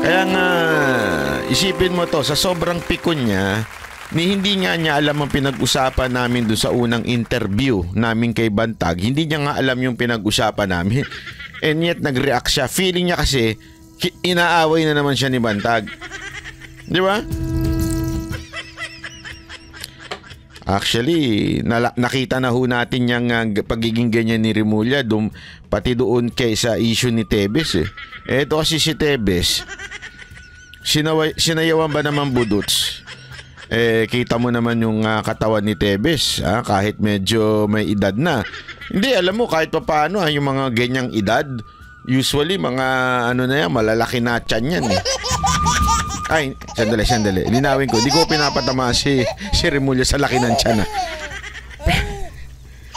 Kaya nga, isipin mo to, sa sobrang pikon niya, hindi nga niya alam ang pinag-usapan namin doon sa unang interview namin kay Bantag. Hindi niya nga alam yung pinag-usapan namin. And yet, nag-react siya. Feeling niya kasi, inaaway na naman siya ni Bantag. Di ba? Actually, nakita na ho natin yung pagiging ganyan ni Remulla pati doon kay sa issue ni Tebes. Eto kasi si Tebes, sinayawan ba naman budots? Kita mo naman yung katawan ni Tebes, kahit medyo may edad na. Hindi, alam mo, kahit pa paano, yung mga ganyang edad, usually mga malalaki na tiyan yan eh. Ay, sandali. Linawin ko. Di ko pinapatama si Remulla sa laki ng tiyan.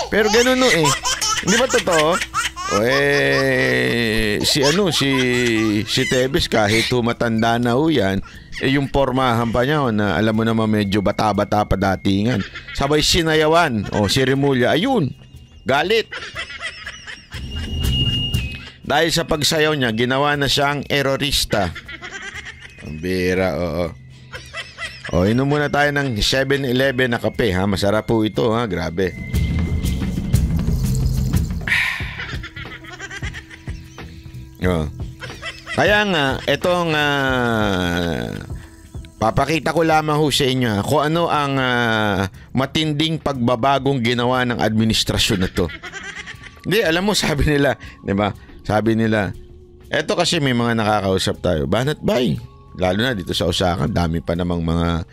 Pero ganun no eh. Hindi ba totoo? Si Tebes kahit matanda na ho yan, yung pormahan pa niya na alam mo naman medyo bata-bata pa datingan. Sabay sinayawan. Si Remulla, ayun, galit. Dahil sa pagsayaw niya, ginawa na siyang erorista. Ang bira, oo. Inom muna tayo ng 7-Eleven na kape, ha? Masarap po ito, ha? Grabe. Kaya nga, itong papakita ko lamang ho sa inyo kung ano ang matinding pagbabagong ginawa ng administrasyon na to. Hindi, alam mo, sabi nila, di ba? Sabi nila, eto kasi may mga nakakausap tayo. Banat bay? Lalo na dito sa Osaka, dami pa namang mga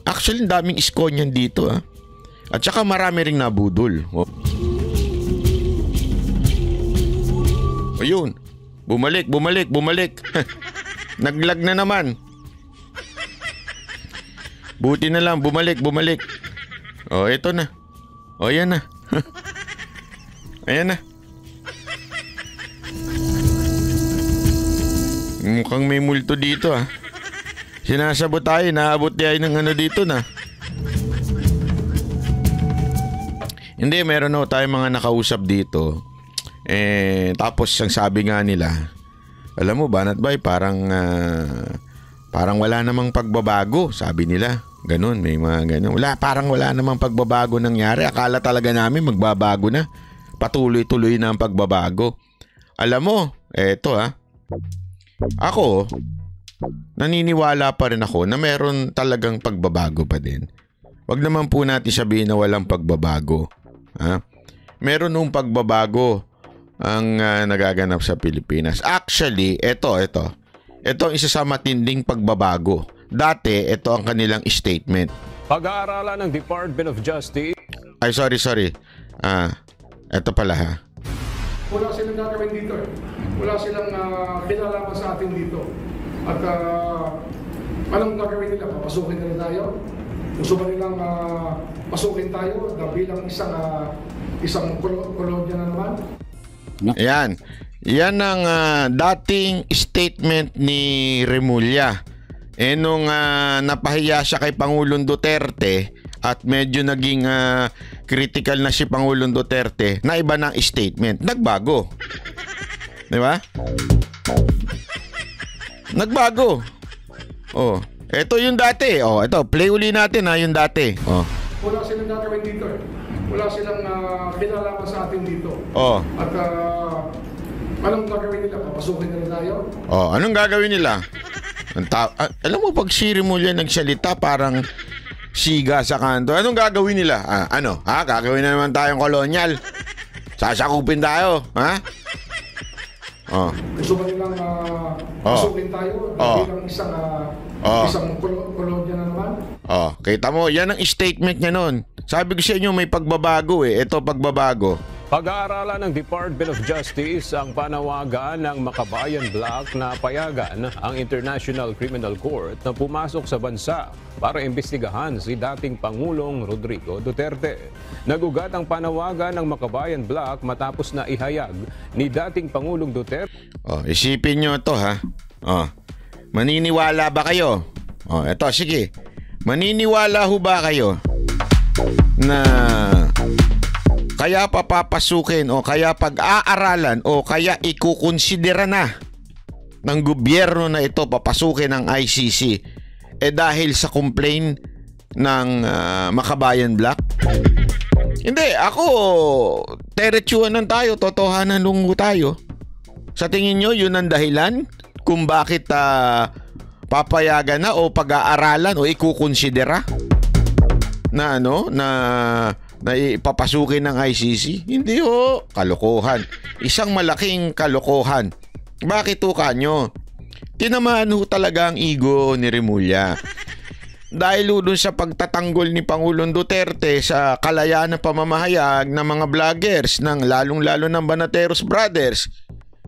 actually, daming iskonyan dito, ha? At saka marami ring nabudol. Ayun. Bumalik. Naglag na naman. Buti na lang, bumalik. Ito na. Yan na. Ayan na. Mukhang may multo dito, ha. Sinasabot tayo, naabot tayo ng dito na. Hindi, meron tayong mga nakausap dito. Tapos ang sabi nga nila, alam mo, Banat Bay, parang wala namang pagbabago, sabi nila. Ganun, may mga ganun. Parang wala namang pagbabago nangyari. Akala talaga namin magbabago na. Patuloy-tuloy na ang pagbabago. Alam mo, eto ako, naniniwala pa rin ako na meron talagang pagbabago pa din. Wag naman po natin sabihin na walang pagbabago. Meron nung pagbabago ang nagaganap sa Pilipinas. Actually, ito ang isa sa matinding pagbabago. Dati, ito ang kanilang statement. Pag-aaralan ng Department of Justice. Ay, sorry. Ito pala, ha. Wala silang gagawin dito. Wala silang kinalaman sa atin dito. At anong gagawin nila? Papasukin nila tayo? Gusto ba nilang pasukin tayo bilang isang kolonya na naman? Yan. Yan ang dating statement ni Remulla. Nung napahiya siya kay Pangulong Duterte at medyo naging critical na si Pangulong Duterte, na iba ng statement. Nagbago. Di ba? Nagbago. Ito yung dati. Ito, play uli natin yung dati. Wala silang gagawin dito. Wala silang kinalaman sa atin dito. At anong gagawin nila? Papasukin nila tayo? Anong gagawin nila? Alam mo, pag si Remulla nagsalita, parang siga sa kanto. Anong gagawin nila? Gagawin na naman tayong kolonyal. Sasakupin tayo, ha? Gusto ba nilang pasukin tayo bilang isang kolonya na naman? Kita mo, yan ang statement niya nun. Sabi ko sa inyo, may pagbabago Ito, pagbabago. Pag-aaralan ng Department of Justice ang panawagan ng Makabayan Bloc na payagan ang International Criminal Court na pumasok sa bansa para imbestigahan si dating Pangulong Rodrigo Duterte. Nagugat ang panawagan ng Makabayan Bloc matapos na ihayag ni dating Pangulong Duterte. Isipin nyo ito, ha. Maniniwala ba kayo? Ito, sige. Maniniwala ho ba kayo na kaya papapasukin o kaya pag-aaralan o kaya ikukonsidera na ng gobyerno na ito papasukin ng ICC dahil sa complaint ng Makabayan Black? Hindi, ako teretsuanan tayo, totohanan lungo tayo. Sa tingin nyo, yun ang dahilan kung bakit papayagan na o pag-aaralan o ikukonsidera na na ipapasukin ng ICC? Hindi ho, kalokohan. Isang malaking kalokohan. Bakit ho kanyo? Tinamaan ho talaga ang ego ni Remulla. Dahil doon sa pagtatanggol ni Pangulong Duterte sa kalayaan na pamamahayag ng mga vloggers, ng lalong-lalo ng Banateros Brothers,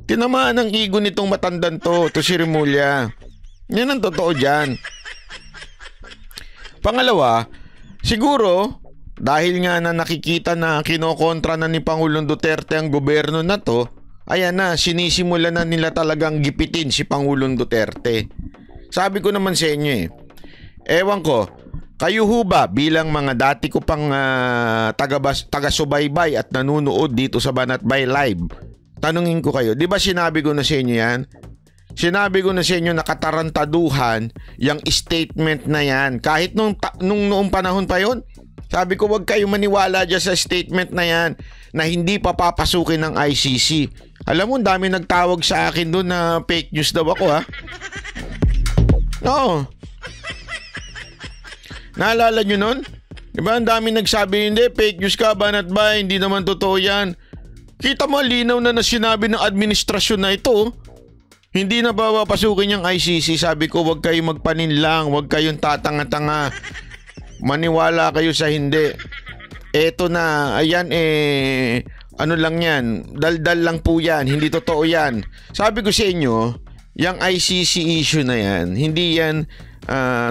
tinamaan ang ego nitong matandang to si Remulla. Yan ang totoo dyan. Pangalawa, siguro, dahil nga na nakikita na kinokontra na ni Pangulong Duterte ang gobyerno na to, ayan na, sinisimula na nila talagang gipitin si Pangulong Duterte. Sabi ko naman sa inyo ewan ko, kayo ho ba bilang mga dati ko pang taga-subaybay at nanunood dito sa Banatbay Live, tanungin ko kayo, di ba sinabi ko na sa inyo yan? Sinabi ko na sa inyo na katarantaduhan yung statement na yan. Kahit nung noong panahon pa yon, sabi ko wag kayo maniwala dyan sa statement na yan na hindi pa papasukin ng ICC. Alam mo, dami nagtawag sa akin doon na fake news daw ako ha. Oo. Naalala nyo nun? Diba ang dami nagsabi, hindi, fake news ka, Banatbay, hindi naman totoo yan. Kita mo, linaw na sinabi ng administrasyon na ito. Hindi na ba papasukin yung ICC? Sabi ko, wag kayong magpaninlang, wag kayong tatanga-tanga. Maniwala kayo sa hindi. Eto na, ayan ano lang yan, daldal lang po yan, hindi totoo yan. Sabi ko sa inyo, yung ICC issue na yan, hindi yan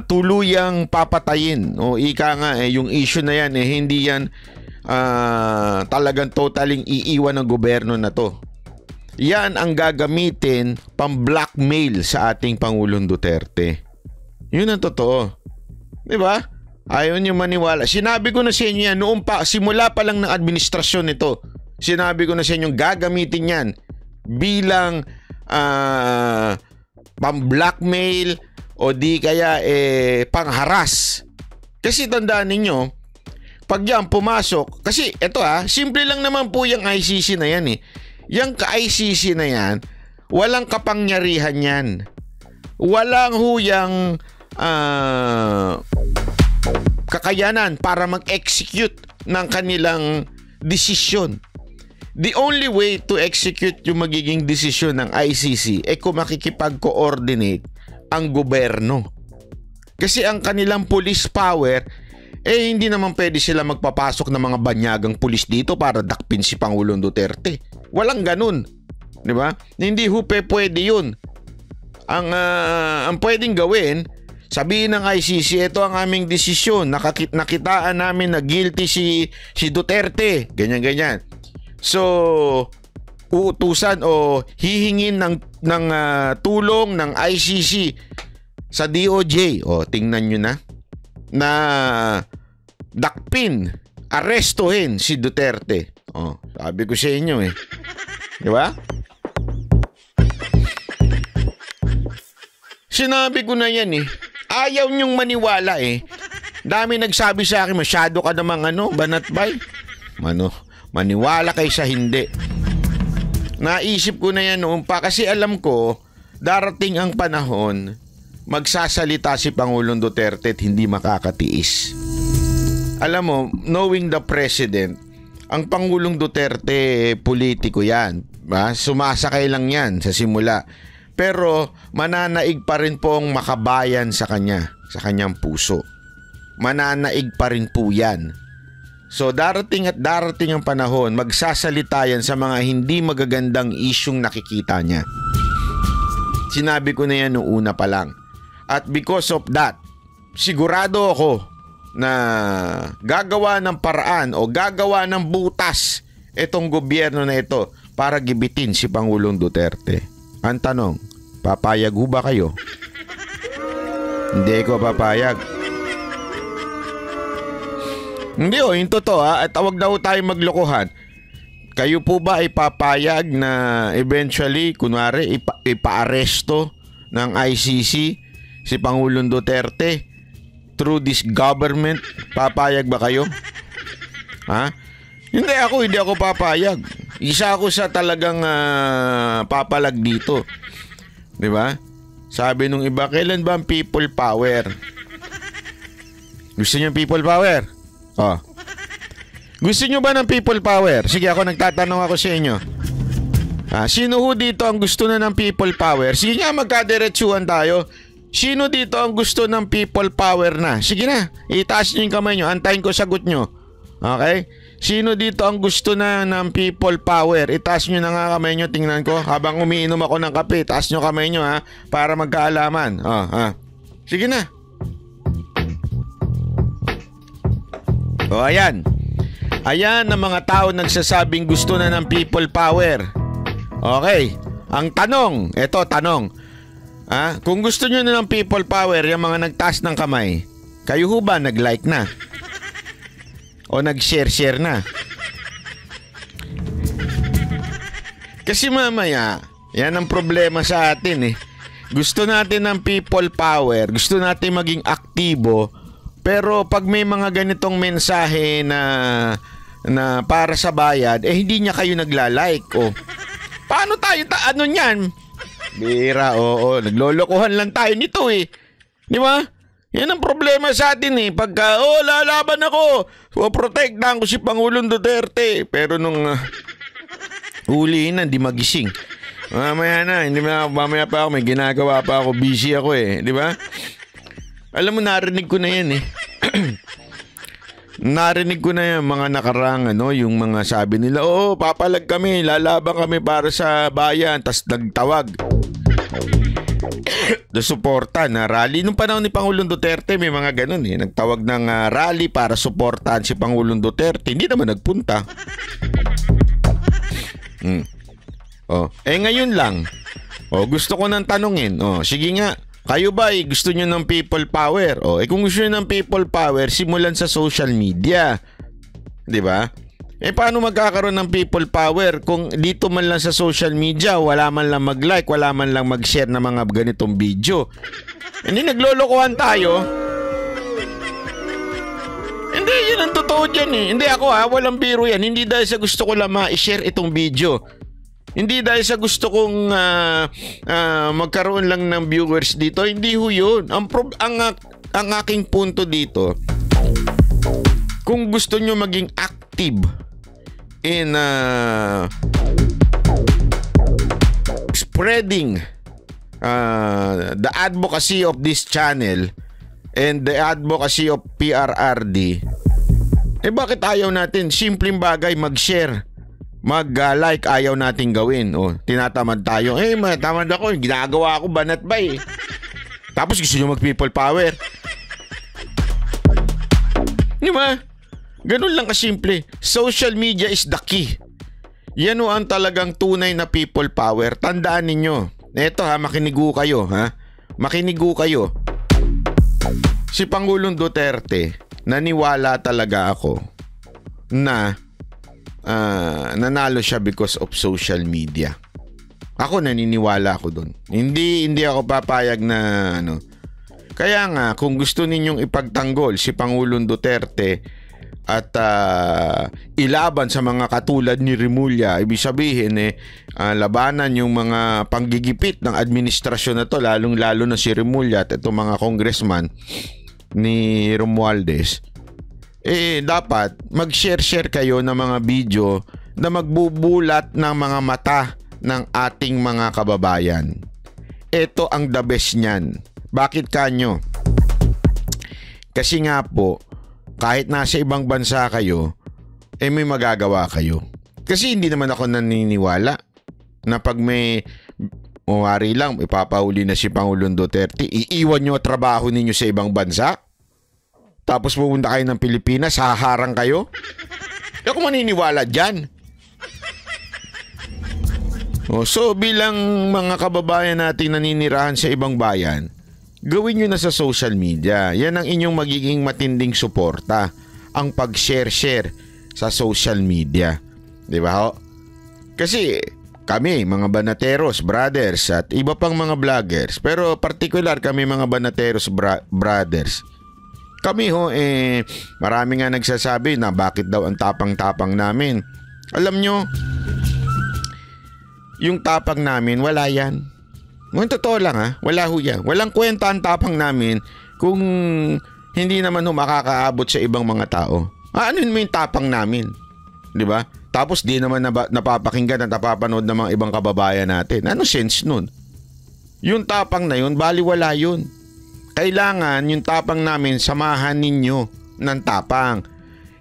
tuluyang papatayin o ika nga yung issue na yan hindi yan talagang totaling iiwan ng gobyerno na to. Yan ang gagamitin pang-blackmail sa ating Pangulong Duterte. Yun ang totoo. Diba? Ayaw niyo maniwala. Sinabi ko na sa inyo yan noong simula pa lang ng administrasyon nito. Sinabi ko na sa inyo gagamitin yan bilang pang-blackmail o di kaya pangharas. Kasi tandaan ninyo, pag yan pumasok, kasi eto simple lang naman po yung ICC na yan Yung ka-ICC na yan, walang kapangyarihan yan. Walang huyang kakayanan para mag-execute ng kanilang desisyon. The only way to execute yung magiging desisyon ng ICC kung makikipag-coordinate ang gobyerno. Kasi ang kanilang police power, hindi naman pwede sila magpapasok ng mga banyagang pulis dito para dakpin si Pangulong Duterte. Walang ganun. Di ba? Hindi pwede yun. Ang pwedeng gawin, sabihin ng ICC, ito ang aming desisyon. Nakitaan namin na guilty si Duterte. Ganyan-ganyan. So, uutusan o hihingin ng tulong ng ICC sa DOJ. Tingnan nyo na dakpin, arestuhin si Duterte. Sabi ko sa inyo di ba? Sinabi ko na yan ayaw nyong maniwala Dami nagsabi sa akin, masyado ka namang Banatbay. Maniwala kayo sa hindi. Naisip ko na yan noon pa kasi alam ko darating ang panahon magsasalita si Pangulong Duterte at hindi makakatiis. Alam mo, knowing the president, ang Pangulong Duterte politiko yan. Sumasakay lang yan sa simula. Pero mananaig pa rin po ang makabayan sa kanya, sa kanyang puso. Mananaig pa rin po yan. So darating ang panahon, magsasalita yan sa mga hindi magagandang isyung nakikita niya. Sinabi ko na yan noong una pa lang. At because of that, sigurado ako na gagawa ng paraan o gagawa ng butas itong gobyerno na ito para gibitin si Pangulong Duterte. Ang tanong, papayag ho ba kayo? Hindi ko papayag. Hindi yung totoo at wag daw tayo maglokohan. kayo po ba ay papayag na eventually, kunwari, ipa-aresto ng ICC si Pangulong Duterte through this government? Papayag ba kayo? Ha? Hindi ako papayag. Isa ako sa talagang papalag dito. 'Di ba? Sabi nung iba, kailan ba ang people power? Gusto niyo people power? Oh. Gusto niyo ba ng people power? Sige, nagtatanong ako sa inyo. Sino ho dito ang gusto na ng people power? Sige nga, magkadiretsuhan tayo. Sino dito ang gusto ng people power na? Sige na, itaas niyo yung kamay niyo. Antayin ko sagot niyo. Okay? Sino dito ang gusto na ng people power? Itaas nyo na nga kamay nyo, tingnan ko. Habang umiinom ako ng kape, itaas nyo kamay nyo ha, para magkaalaman. Sige na. Ayan. Ayan ang mga tao nagsasabing gusto na ng people power. Okay. Ang tanong, tanong. Kung gusto nyo na ng people power, yung mga nagtaas ng kamay, kayo ho ba nag-like na? O nag-share na? Kasi mamaya, yan ang problema sa atin Gusto natin ng people power, gusto natin maging aktibo, pero pag may mga ganitong mensahe na para sa bayad, hindi niya kayo nagla-like. Paano tayo ano niyan? Bira, naglolokohan lang tayo nito Di ba? Yan ang problema sa atin Pagka, lalaban ako. Protektahan ko si Pangulong Duterte. Pero nung huli na, di magising. Mamaya pa ako, may ginagawa pa ako. Busy ako Di ba? Alam mo, narinig ko na yan Narinig ko na yung mga nakarang yung mga sabi nila, papalag kami, lalaban kami para sa bayan. Tas nagtawag the suporta na rally. Nung panahon ni Pangulong Duterte, may mga ganun Nagtawag ng rally para suportahan si Pangulong Duterte. Hindi naman nagpunta. Ngayon lang. Gusto ko nang tanungin. Sige nga, kayo ba gusto nyo ng people power? Kung gusto nyo ng people power, simulan sa social media. 'Di ba? Paano magkakaroon ng people power kung dito man lang sa social media, wala man lang mag-like, wala man lang mag-share ng mga ganitong video? Hindi, naglolokohan tayo. Hindi, yun ang totoo dyan Hindi ako walang biro yan. Hindi dahil sa gusto ko lang ma-share itong video. Hindi dahil sa gusto kong magkaroon lang ng viewers dito. Hindi ho yun. Ang aking punto dito, kung gusto nyo maging active in spreading the advocacy of this channel and the advocacy of PRRD, bakit ayaw natin? Simpleng bagay, mag-share, mag-like, ayaw natin gawin. Tinatamad tayo. Tamad ako, ginagawa ko banat ba Tapos gusto nyo mag-people power. Di ba? Ganun lang kasimple. Social media is the key. Yan ang talagang tunay na people power. Tandaan ninyo. Eto makinigo kayo Makinigo kayo. Si Pangulong Duterte, naniwala talaga ako na nanalo siya because of social media. Ako naniniwala ako doon. Hindi ako papayag na Kaya nga, kung gusto ninyong ipagtanggol si Pangulong Duterte at ilaban sa mga katulad ni Remulla, ibig sabihin labanan yung mga panggigipit ng administrasyon na to, lalong-lalo na si Remulla at itong mga congressman ni Romualdez, dapat mag-share kayo ng mga video na magbubulat ng mga mata ng ating mga kababayan. Ito ang the best niyan. Bakit kanyo? Kasi nga po, kahit nasa ibang bansa kayo, may magagawa kayo. Kasi hindi naman ako naniniwala na pag may mawari lang, ipapahuli na si Pangulong Duterte, iiwan nyo trabaho ninyo sa ibang bansa, tapos pupunta kayo ng Pilipinas, haharang kayo. Hindi ako maniniwala dyan. So bilang mga kababayan natin naninirahan sa ibang bayan, gawin nyo na sa social media. Yan ang inyong magiging matinding suporta. Ang pag-share sa social media. Di ba ho? Kasi kami, mga Banateros brothers at iba pang mga vloggers, pero particular kami mga Banateros brothers. Kami marami nga nagsasabi na bakit daw ang tapang-tapang namin. Alam nyo, yung tapang namin, wala yan. Totoo lang wala ho yan. Walang kwenta ang tapang namin kung hindi naman makakaabot sa ibang mga tao. Ano yun yung tapang namin? Di ba? Tapos di naman napapakinggan at napapanood ng mga ibang kababayan natin. Ano sense nun? Yung tapang na yun, baliwala yun. Kailangan yung tapang namin samahan ninyo ng tapang.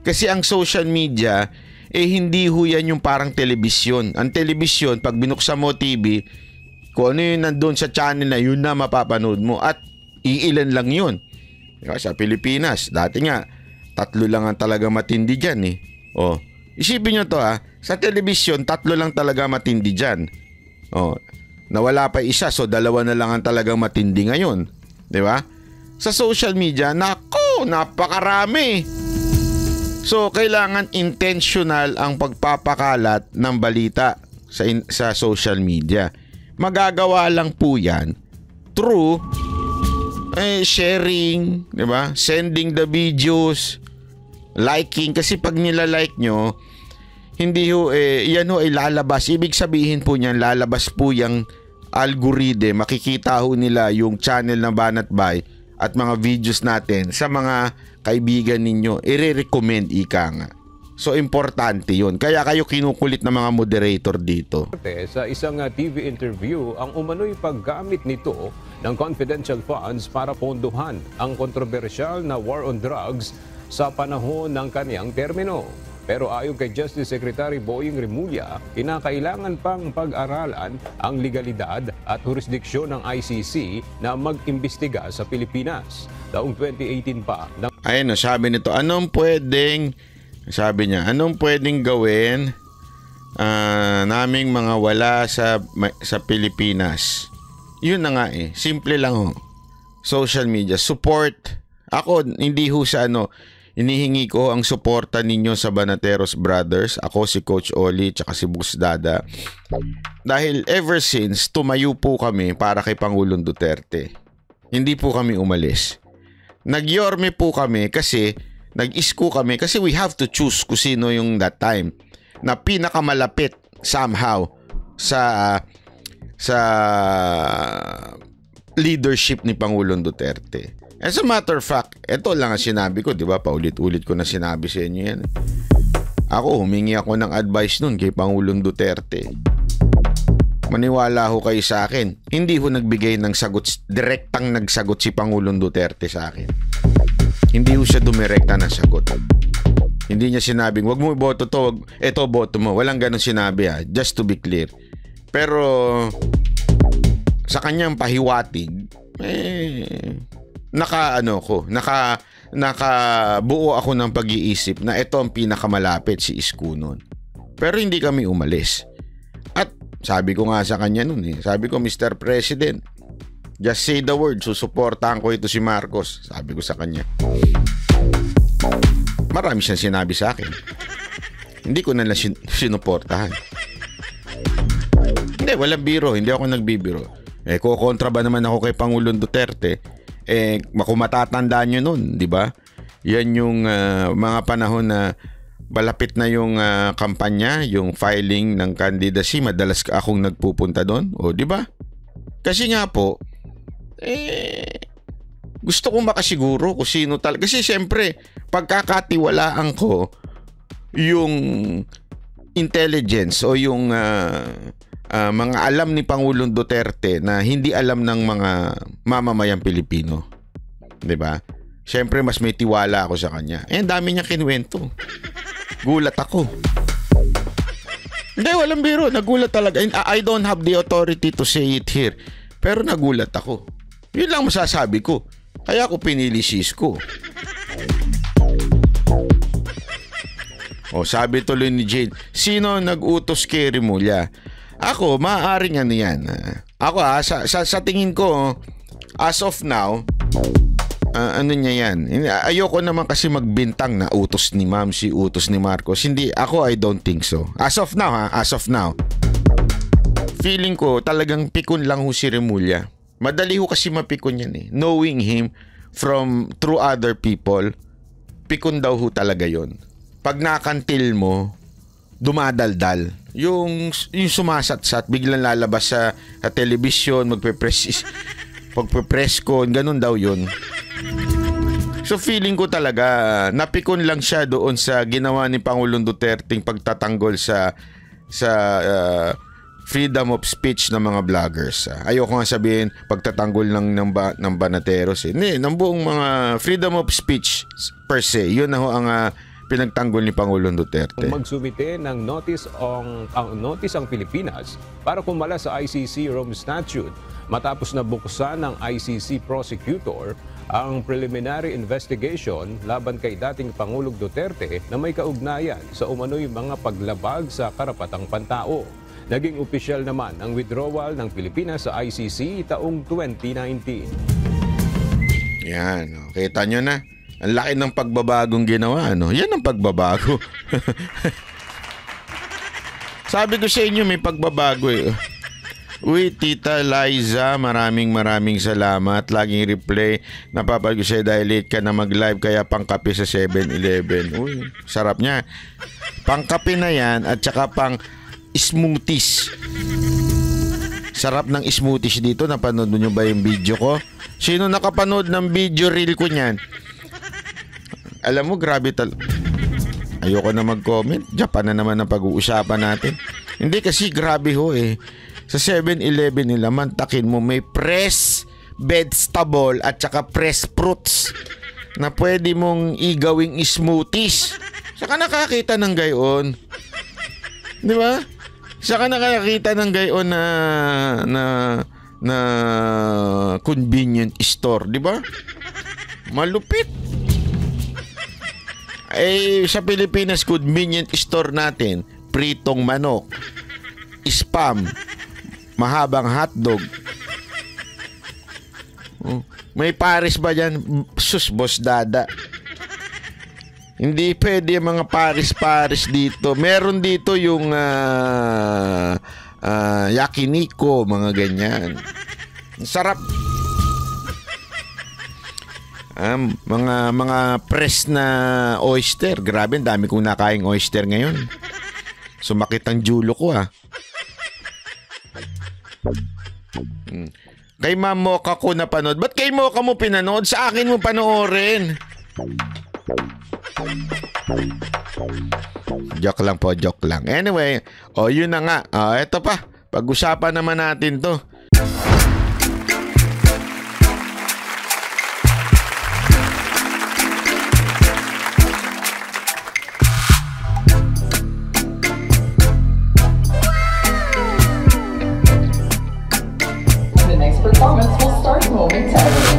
Kasi ang social media, hindi ho yan yung parang telebisyon. Ang telebisyon, pag binuksan mo TV, kung ano yung nandun sa channel na yun na mapapanood mo. At iilan lang yun. Sa Pilipinas, dati nga, 3 lang ang talaga matindi dyan isipin nyo to sa telebisyon, 3 lang talaga matindi dyan. Nawala pa isa, so 2 na lang ang talagang matindi ngayon. Di ba? Sa social media, napakarami. So, kailangan intentional ang pagpapakalat ng balita sa social media. Magagawa lang po yan through sharing, di ba? Sending the videos, liking. Kasi pag nila-like nyo, hindi yan ay lalabas. Ibig sabihin po niyan, lalabas po yung algorithm. Makikita ho nila yung channel na Banat Bay at mga videos natin sa mga kaibigan ninyo. I-recommend ika nga. So, importante yun. Kaya kayo kinukulit ng mga moderator dito. Sa isang TV interview, ang umano'y paggamit nito ng confidential funds para pondohan ang kontrobersyal na war on drugs sa panahon ng kaniyang termino. Pero ayon kay Justice Secretary Boying Remulla, kinakailangan pang pag-aralan ang legalidad at jurisdiksyon ng ICC na mag-imbestiga sa Pilipinas. Taong 2018 pa. Ayun, sabi nito, anong pwedeng gawin naming mga wala sa Pilipinas? Yun na nga simple lang social media, support. Ako, hindi ho sa inihingi ko ang suporta ninyo sa Banateros Brothers. Ako si Coach Oli tsaka si Boss Dada. Dahil ever since tumayo po kami para kay Pangulong Duterte. Hindi po kami umalis. Nagyorme po kami kasi nag-isko kami kasi we have to choose kung sino yung that time na pinakamalapit somehow sa leadership ni Pangulong Duterte. As a matter of fact, ito lang ang sinabi ko, di ba? Paulit-ulit ko na sinabi sa inyo yan. Ako, humingi ako ng advice nun kay Pangulong Duterte. Maniwala ho kayo sa akin. Hindi ho nagbigay ng sagot, direktang nagsagot si Pangulong Duterte sa akin. Hindi ho siya dumirekta ng sagot. Hindi niya sinabing, wag mo iboto to, eto boto mo. Walang ganun sinabi just to be clear. Pero, sa kanyang pahiwatig, nakabuo ako ng pag-iisip na ito ang pinakamalapit si Isko nun. Pero hindi kami umalis. At sabi ko nga sa kanya nun sabi ko, Mr. President, just say the word, susuportahan ko ito si Marcos. Sabi ko sa kanya. Marami siyang sinabi sa akin. Hindi ko na lang sinuportahan. Hindi, walang biro. Hindi ako nagbibiro. Kukontra ba naman ako kay Pangulong Duterte? Kung matatandaan nyo nun, di ba? Yan yung mga panahon na malapit na yung kampanya, yung filing ng candidacy, madalas akong nagpupunta doon. Di ba? Kasi nga po, gusto kong makasiguro kung sino talaga. Kasi siyempre, pagkakatiwalaan ko yung intelligence o yung mga alam ni Pangulong Duterte na hindi alam ng mga mamamayang Pilipino. 'Di ba? Siyempre mas may tiwala ako sa kanya. Ang dami niya kinuwento. Gulat ako. Hindi, walang biro. Nagulat talaga. I don't have the authority to say it here. Pero nagulat ako. Yun lang masasabi ko. Kaya ako pinili si Isko. Sabi tuloy ni Jade, sino nag-utos kay Remulla? Ako, maaaring yan. Ako sa tingin ko, as of now, ano niya yan. Ayoko naman kasi magbintang na utos ni Ma'am, utos ni Marcos. Hindi, ako I don't think so. As of now. feeling ko talagang pikon lang ho si Remulla. Madali ho kasi mapikon yan eh. Knowing him from through other people, pikon daw ho talaga yon. Pag nakantil mo, dumadaldal. Yung sumasatsat, biglang lalabas sa television, magpe-press con, ganun daw yun. So feeling ko talaga, napikon lang siya doon sa ginawa ni Pangulong Duterte pagtatanggol sa freedom of speech ng mga vloggers. Ayoko nga sabihin pagtatanggol lang ng Banateros. Hindi, ng buong mga freedom of speech per se. Yun na ho ang pinagtanggol ni Pangulong Duterte. Magsumite ng notice ang Pilipinas para kumala sa ICC Rome Statute matapos na buksan ng ICC prosecutor ang preliminary investigation laban kay dating Pangulong Duterte na may kaugnayan sa umano'y mga paglabag sa karapatang pantao. Naging opisyal naman ang withdrawal ng Pilipinas sa ICC taong 2019. Yan, kita nyo na. Ang laki ng pagbabagong ginawa, ano? Yan ang pagbabago. Sabi ko sa inyo, may pagbabago eh. Uy, Tita Liza, maraming salamat. Laging replay. Napapag ko sa'yo dahil late ka na mag-live kaya pangkape sa 7-Eleven. Uy, sarap niya. Pangkape na yan at saka pang smoothies. Sarap ng smoothies dito. Napanood nyo ba yung video ko? Sino nakapanood ng video reel ko niyan? Alam mo, grabe ayoko na mag-comment. Japan na naman ang pag-uusapan natin. Hindi kasi grabe ho eh. Sa 7-Eleven nila, mantakin mo may press vegetable at saka press fruits na pwede mong igawing smoothies. Saka nakakita ng gayon. Di ba? Saka nakakita ng gayon na convenient store. Di ba? Malupit. Sa Pilipinas, convenient store natin, pritong manok, spam, mahabang hotdog. May Paris ba dyan? Sus, boss dada. Hindi pwede yung mga Paris dito. Meron dito yung yakiniku, mga ganyan. Sarap. Mga press na oyster. Grabe, dami kong nakaing oyster ngayon. Sumakit ang julo ko Kay Ma'am Mocha ko napanood. Ba't kay Mocha mo pinanood? Sa akin mo panoorin. Joke lang po, joke lang. Anyway, yun na nga. Eto pa. Pag-usapan naman natin to. Performance will start momentarily.